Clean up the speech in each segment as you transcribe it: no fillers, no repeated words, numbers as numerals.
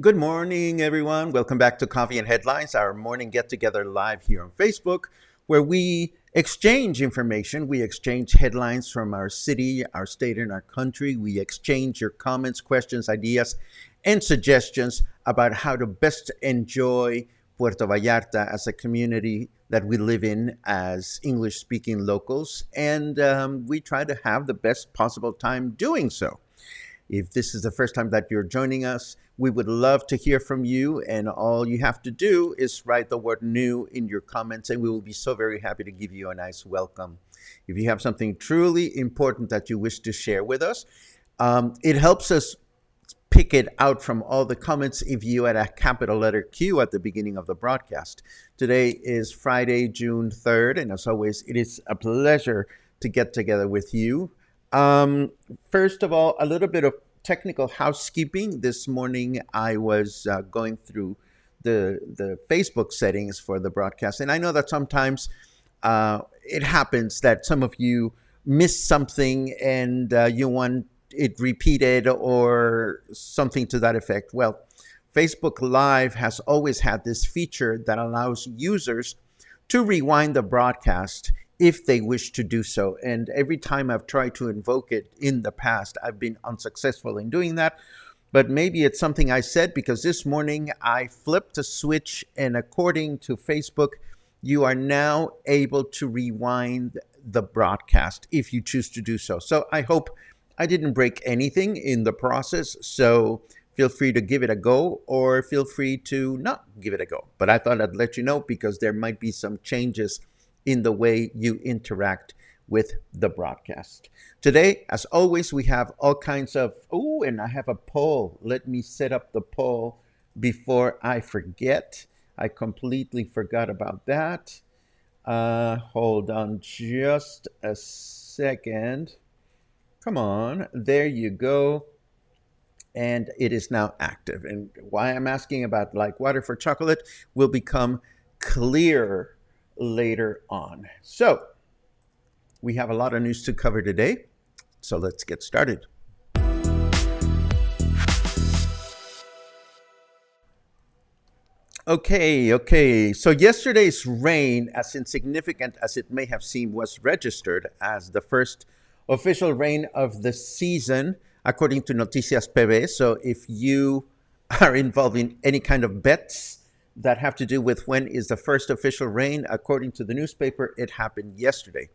Good morning, everyone. Welcome back to Coffee and Headlines, our morning get together live here on Facebook, where we exchange information. We exchange headlines from our city, our state, and our country. We exchange your comments, questions, ideas, and suggestions about how to best enjoy Puerto Vallarta as a community that we live in as English speaking locals. And we try to have the best possible time doing so. If this is the first time that you're joining us, we would love to hear from you. And all you have to do is write the word new in your comments, and we will be so very happy to give you a nice welcome. If you have something truly important that you wish to share with us, it helps us pick it out from all the comments if you add a capital letter Q at the beginning of the broadcast. Today is Friday, June 3rd, and as always, it is a pleasure to get together with you. First of all, a little bit of technical housekeeping. This morning, I was going through the Facebook settings for the broadcast, and I know that sometimes it happens that some of you miss something and you want it repeated or something to that effect. Well, Facebook Live has always had this feature that allows users to rewind the broadcast if they wish to do so. And every time I've tried to invoke it in the past, I've been unsuccessful in doing that. But maybe it's something I said, because this morning I flipped a switch, and according to Facebook, you are now able to rewind the broadcast if you choose to do so. So I hope I didn't break anything in the process. So feel free to give it a go, or feel free to not give it a go. But I thought I'd let you know, because there might be some changes in the way you interact with the broadcast. Today, as always, we have all kinds of, and I have a poll. Let me set up the poll before I forget. I completely forgot about that. Hold on just a second. Come on, there you go. And it is now active. And why I'm asking about like water for chocolate will become clear later on. So we have a lot of news to cover today, so let's get started. Okay. So yesterday's rain, as insignificant as it may have seemed, was registered as the first official rain of the season, according to Noticias PB. So if you are involved in any kind of bets that have to do with when is the first official rain, according to the newspaper, it happened yesterday.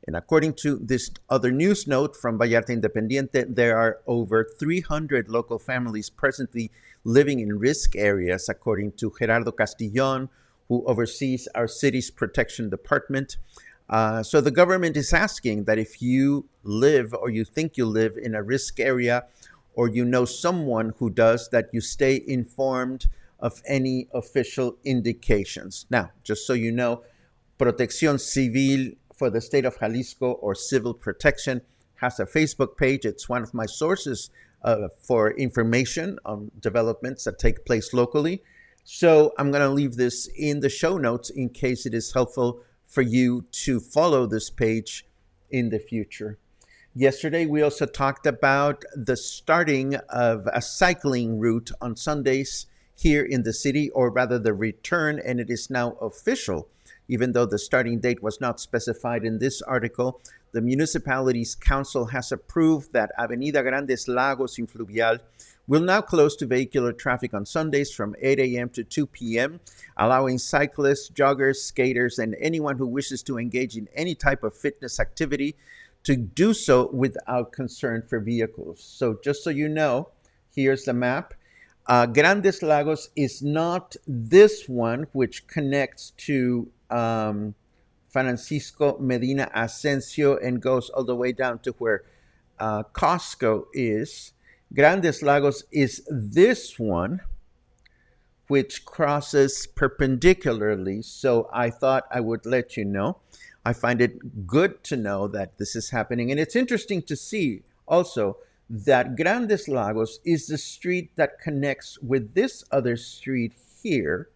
And according to this other news note from Vallarta Independiente, there are over 300 local families presently living in risk areas, according to Gerardo Castillon, who oversees our city's protection department. So the government is asking that if you live, or you think you live in a risk area, or you know someone who does, that you stay informed of any official indications. Now, just so you know, Protección Civil for the state of Jalisco, or civil protection, has a Facebook page. It's one of my sources for information on developments that take place locally. So I'm going to leave this in the show notes in case it is helpful for you to follow this page in the future. Yesterday, we also talked about the starting of a cycling route on Sundays here in the city, or rather the return, and it is now official. Even though the starting date was not specified in this article, the municipality's council has approved that Avenida Grandes Lagos in Fluvial will now close to vehicular traffic on Sundays from 8 a.m. to 2 p.m., allowing cyclists, joggers, skaters, and anyone who wishes to engage in any type of fitness activity to do so without concern for vehicles. So just so you know, here's the map. Grandes Lagos is not this one, which connects to Francisco Medina Asensio and goes all the way down to where Costco is. Grandes Lagos is this one, which crosses perpendicularly. So I thought I would let you know. I find it good to know that this is happening. And it's interesting to see also that Grandes Lagos is the street that connects with this other street here.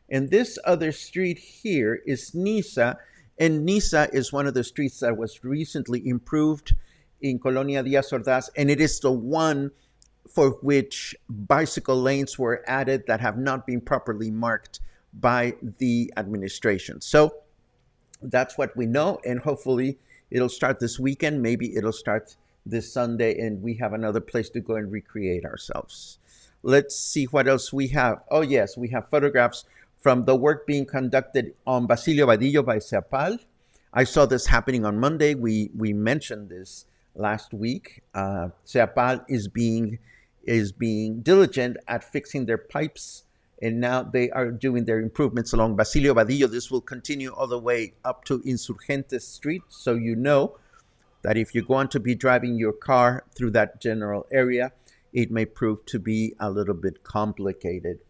And this other street here is Niza. And Niza is one of the streets that was recently improved in Colonia Díaz Ordaz. And it is the one for which bicycle lanes were added that have not been properly marked by the administration. So that's what we know, and hopefully it'll start this weekend. Maybe it'll start this Sunday, and we have another place to go and recreate ourselves. Let's see what else we have. Oh, yes, we have photographs from the work being conducted on Basilio Vadillo by CEPAL. I saw this happening on Monday. We mentioned this last week. CEPAL is being diligent at fixing their pipes, and now they are doing their improvements along Basilio Vadillo. This will continue all the way up to Insurgentes Street, so you know that if you're going to be driving your car through that general area, it may prove to be a little bit complicated.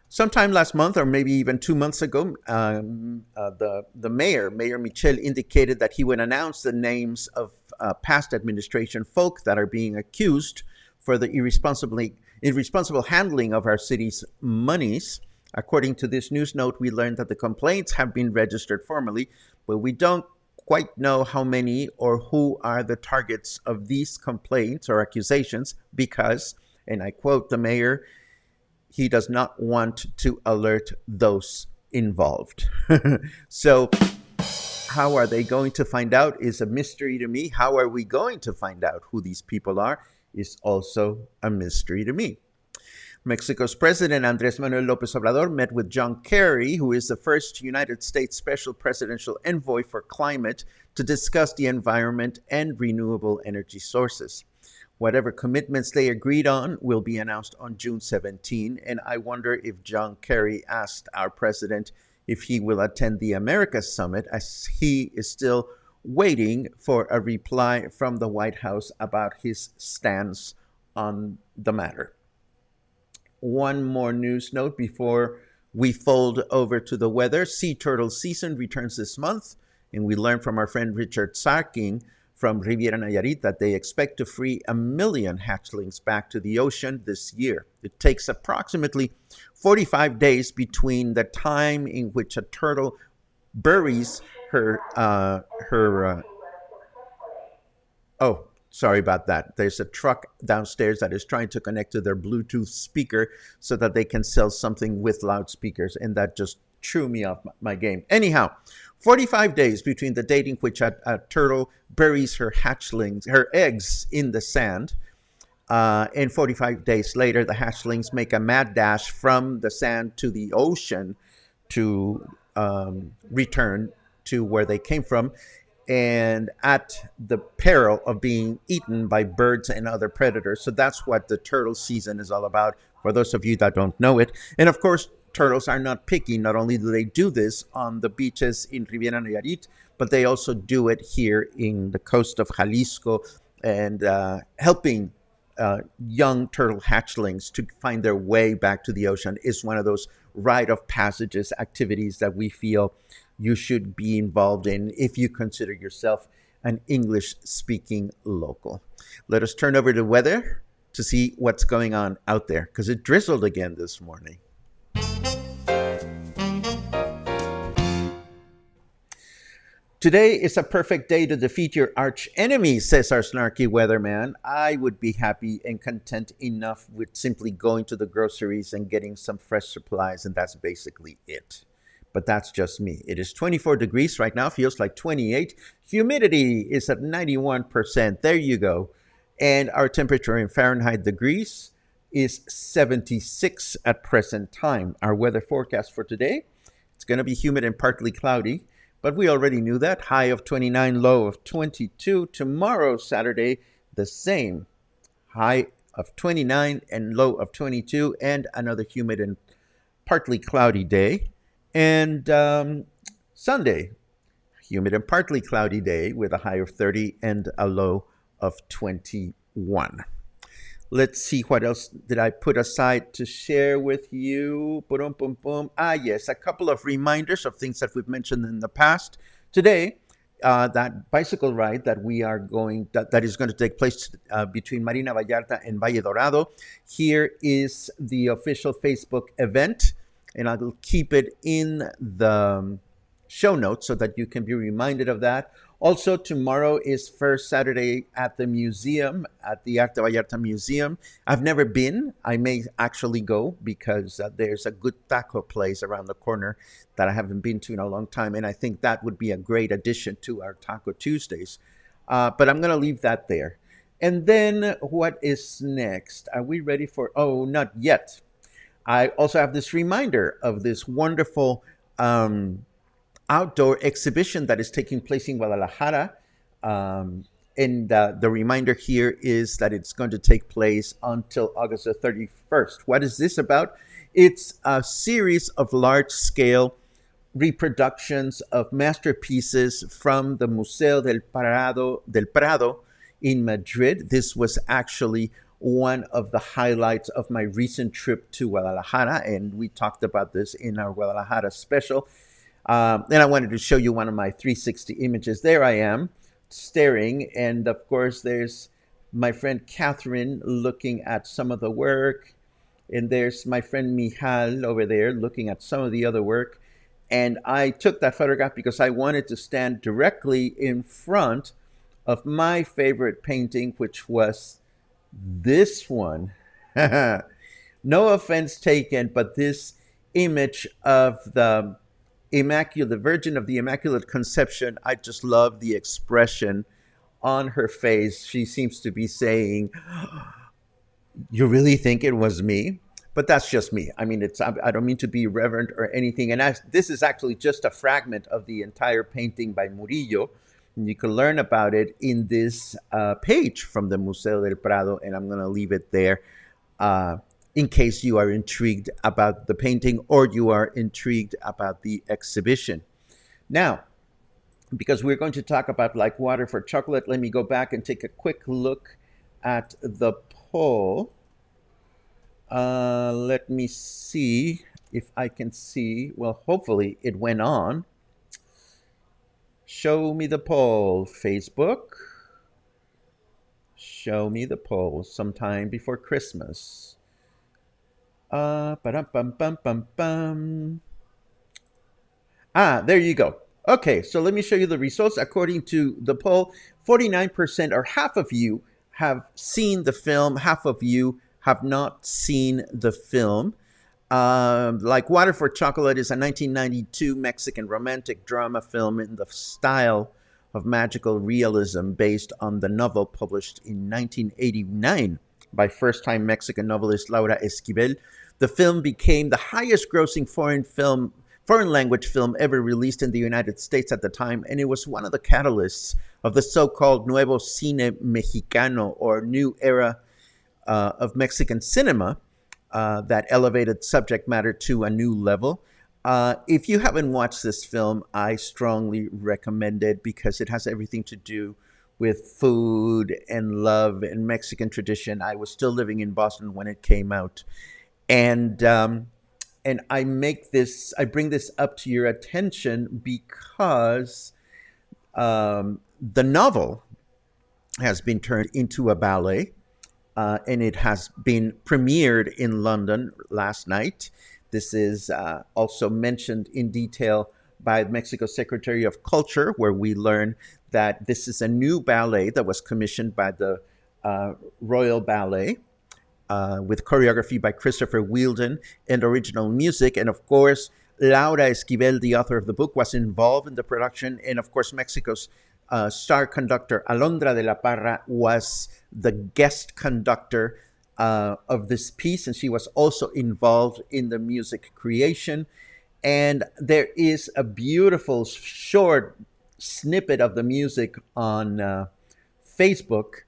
Sometime last month, or maybe even 2 months ago, the mayor, Mayor Michel, indicated that he would announce the names of past administration folk that are being accused for the irresponsible handling of our city's monies. According to this news note, we learned that the complaints have been registered formally, but we don't quite know how many or who are the targets of these complaints or accusations because, and I quote the mayor, he does not want to alert those involved. So how are they going to find out is a mystery to me. How are we going to find out who these people are is also a mystery to me. Mexico's President Andrés Manuel López Obrador met with John Kerry, who is the first United States Special Presidential Envoy for Climate, to discuss the environment and renewable energy sources. Whatever commitments they agreed on will be announced on June 17, and I wonder if John Kerry asked our president if he will attend the Americas Summit, as he is still waiting for a reply from the White House about his stance on the matter. One more news note before we fold over to the weather. Sea turtle season returns this month, and we learned from our friend Richard Sarking from Riviera Nayarit that they expect to free 1 million hatchlings back to the ocean this year. It takes approximately 45 days between the time in which a turtle buries sorry about that. There's a truck downstairs that is trying to connect to their Bluetooth speaker so that they can sell something with loudspeakers, and that just threw me off my game. Anyhow, 45 days between the date in which a turtle buries her eggs in the sand, and 45 days later, the hatchlings make a mad dash from the sand to the ocean to return to where they came from, and at the peril of being eaten by birds and other predators. So that's what the turtle season is all about, for those of you that don't know it. And of course, turtles are not picky. Not only do they do this on the beaches in Riviera Nayarit, but they also do it here in the coast of Jalisco, and helping young turtle hatchlings to find their way back to the ocean is one of those rite of passages activities that we feel you should be involved in if you consider yourself an English speaking local. Let us turn over to weather to see what's going on out there because it drizzled again this morning. Today is a perfect day to defeat your arch enemy, says our snarky weatherman. I would be happy and content enough with simply going to the groceries and getting some fresh supplies, and that's basically it. But that's just me. It is 24 degrees right now, feels like 28. Humidity is at 91%. There you go. And our temperature in Fahrenheit degrees is 76 at present time. Our weather forecast for today, it's going to be humid and partly cloudy. But we already knew that. High of 29, low of 22. Tomorrow, Saturday, the same. High of 29 and low of 22, and another humid and partly cloudy day. And Sunday, humid and partly cloudy day with a high of 30 and a low of 21. Let's see what else did I put aside to share with you. Boom, boom, boom. Yes, a couple of reminders of things that we've mentioned in the past. Today, that bicycle ride that we are going, that is going to take place between Marina Vallarta and Valle Dorado. Here is the official Facebook event, and I will keep it in the show notes so that you can be reminded of that. Also, tomorrow is first Saturday at the museum, at the Arte Vallarta Museum. I've never been. I may actually go because there's a good taco place around the corner that I haven't been to in a long time, and I think that would be a great addition to our Taco Tuesdays. But I'm going to leave that there. And then what is next? Are we ready for? Oh, not yet. I also have this reminder of this wonderful outdoor exhibition that is taking place in Guadalajara. And the reminder here is that it's going to take place until August the 31st. What is this about? It's a series of large-scale reproductions of masterpieces from the Museo del Prado in Madrid. This was actually one of the highlights of my recent trip to Guadalajara, and we talked about this in our Guadalajara special. And I wanted to show you one of my 360 images. There I am, staring, and of course there's my friend Catherine looking at some of the work, and there's my friend Michal over there looking at some of the other work. And I took that photograph because I wanted to stand directly in front of my favorite painting, which was this one. No offense taken, but this image of the Virgin of the Immaculate Conception, I just love the expression on her face. She seems to be saying, "You really think it was me?" But that's just me. I mean, I don't mean to be irreverent or anything. And this is actually just a fragment of the entire painting by Murillo. And you can learn about it in this page from the Museo del Prado, and I'm going to leave it there in case you are intrigued about the painting or you are intrigued about the exhibition. Now, because we're going to talk about like water for chocolate, let me go back and take a quick look at the poll. Let me see if I can see. Well, hopefully it went on. Show me the poll, Facebook. Show me the poll sometime before Christmas. There you go. Okay, so let me show you the results. According to the poll, 49% or half of you have seen the film, half of you have not seen the film. Like Water for Chocolate is a 1992 Mexican romantic drama film in the style of magical realism based on the novel published in 1989 by first-time Mexican novelist Laura Esquivel. The film became the highest-grossing foreign language film ever released in the United States at the time, and it was one of the catalysts of the so-called Nuevo Cine Mexicano, or new era of Mexican cinema that elevated subject matter to a new level. If you haven't watched this film, I strongly recommend it because it has everything to do with food and love and Mexican tradition. I was still living in Boston when it came out. And I bring this up to your attention because The novel has been turned into a ballet, and it has been premiered in London last night. This is also mentioned in detail by Mexico's Secretary of Culture, where we learn that this is a new ballet that was commissioned by the Royal Ballet, with choreography by Christopher Wheeldon and original music. And of course, Laura Esquivel, the author of the book, was involved in the production. And of course, Mexico's star conductor, Alondra de la Parra, was the guest conductor of this piece. And she was also involved in the music creation. And there is a beautiful short snippet of the music on Facebook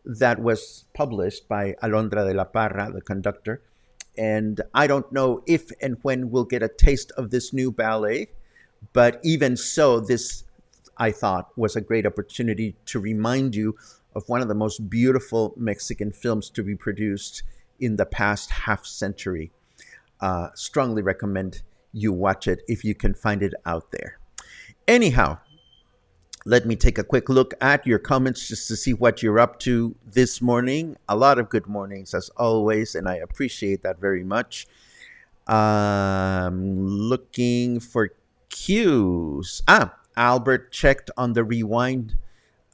that was published by Alondra de la Parra, the conductor. And I don't know if and when we'll get a taste of this new ballet, but even so, this, I thought, was a great opportunity to remind you of one of the most beautiful Mexican films to be produced in the past half century. Strongly recommend you watch it if you can find it out there. Anyhow, let me take a quick look at your comments just to see what you're up to this morning. A lot of good mornings, as always, and I appreciate that very much. Looking for cues. Albert checked on the rewind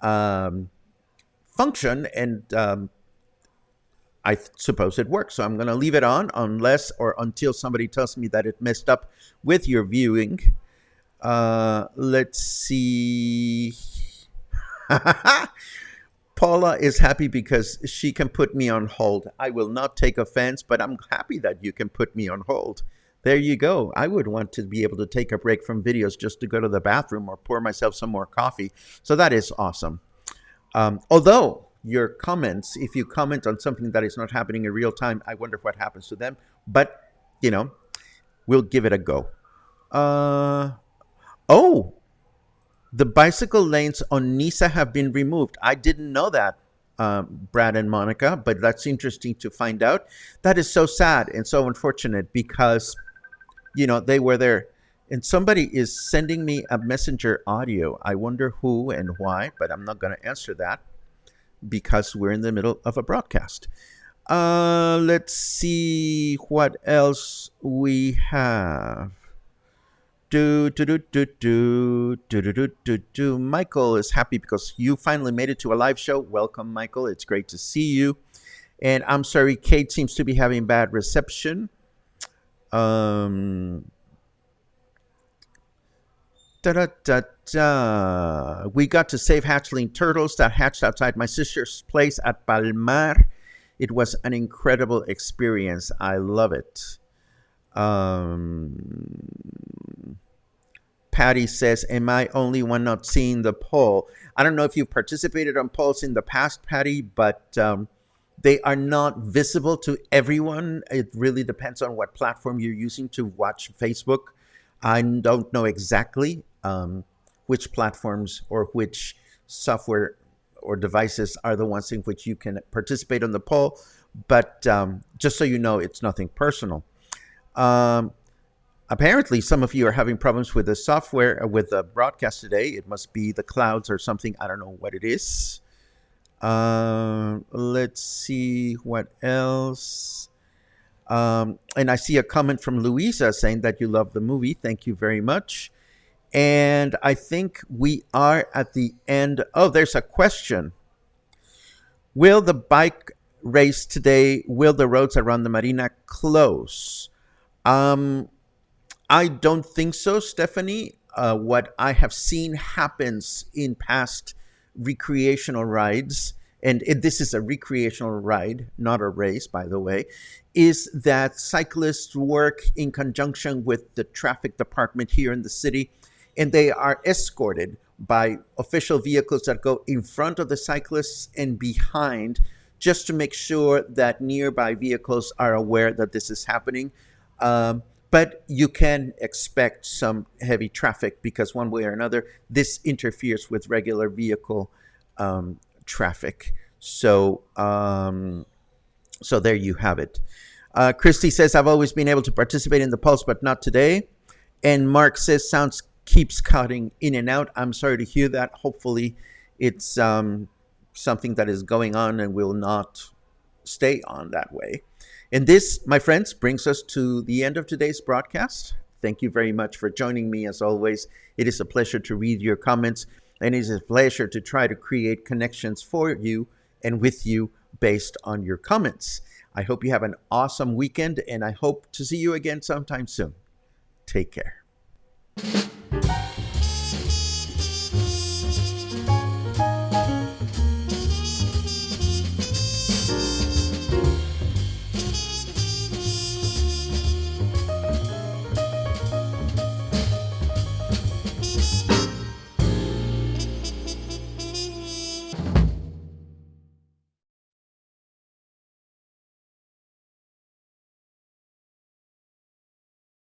function, and I suppose it works. So I'm going to leave it on unless or until somebody tells me that it messed up with your viewing. Let's see. Paula is happy because she can put me on hold. I will not take offense, but I'm happy that you can put me on hold. There you go. I would want to be able to take a break from videos just to go to the bathroom or pour myself some more coffee. So that is awesome. Although your comments, if you comment on something that is not happening in real time, I wonder what happens to them. But, we'll give it a go. Oh, the bicycle lanes on Nisa have been removed. I didn't know that, Brad and Monica, but that's interesting to find out. That is so sad and so unfortunate because, they were there. And somebody is sending me a messenger audio. I wonder who and why, but I'm not going to answer that because we're in the middle of a broadcast. Let's see what else we have. Michael is happy because you finally made it to a live show. Welcome, Michael. It's great to see you. And I'm sorry, Kate seems to be having bad reception. We got to save hatchling turtles that hatched outside my sister's place at Palmar. It was an incredible experience. I love it. Patty says, am I only one not seeing the poll? I don't know if you've participated on polls in the past, Patty, but they are not visible to everyone. It really depends on what platform you're using to watch Facebook. I don't know exactly which platforms or which software or devices are the ones in which you can participate on the poll. But just so you know, it's nothing personal. Apparently, some of you are having problems with the software, with the broadcast today. It must be the clouds or something. I don't know what it is. Let's see what else. And I see a comment from Louisa saying that you love the movie. Thank you very much. And I think we are at the end. Oh, there's a question. Will the bike race today, will the roads around the marina close? I don't think so, Stephanie. What I have seen happens in past recreational rides, and this is a recreational ride, not a race, by the way, is that cyclists work in conjunction with the traffic department here in the city, and they are escorted by official vehicles that go in front of the cyclists and behind, just to make sure that nearby vehicles are aware that this is happening. But you can expect some heavy traffic because one way or another, this interferes with regular vehicle traffic. So there you have it. Christy says, I've always been able to participate in the polls, but not today. And Mark says, sounds keeps cutting in and out. I'm sorry to hear that. Hopefully, it's something that is going on and will not stay on that way. And this, my friends, brings us to the end of today's broadcast. Thank you very much for joining me. As always, it is a pleasure to read your comments, and it is a pleasure to try to create connections for you and with you based on your comments. I hope you have an awesome weekend, and I hope to see you again sometime soon. Take care.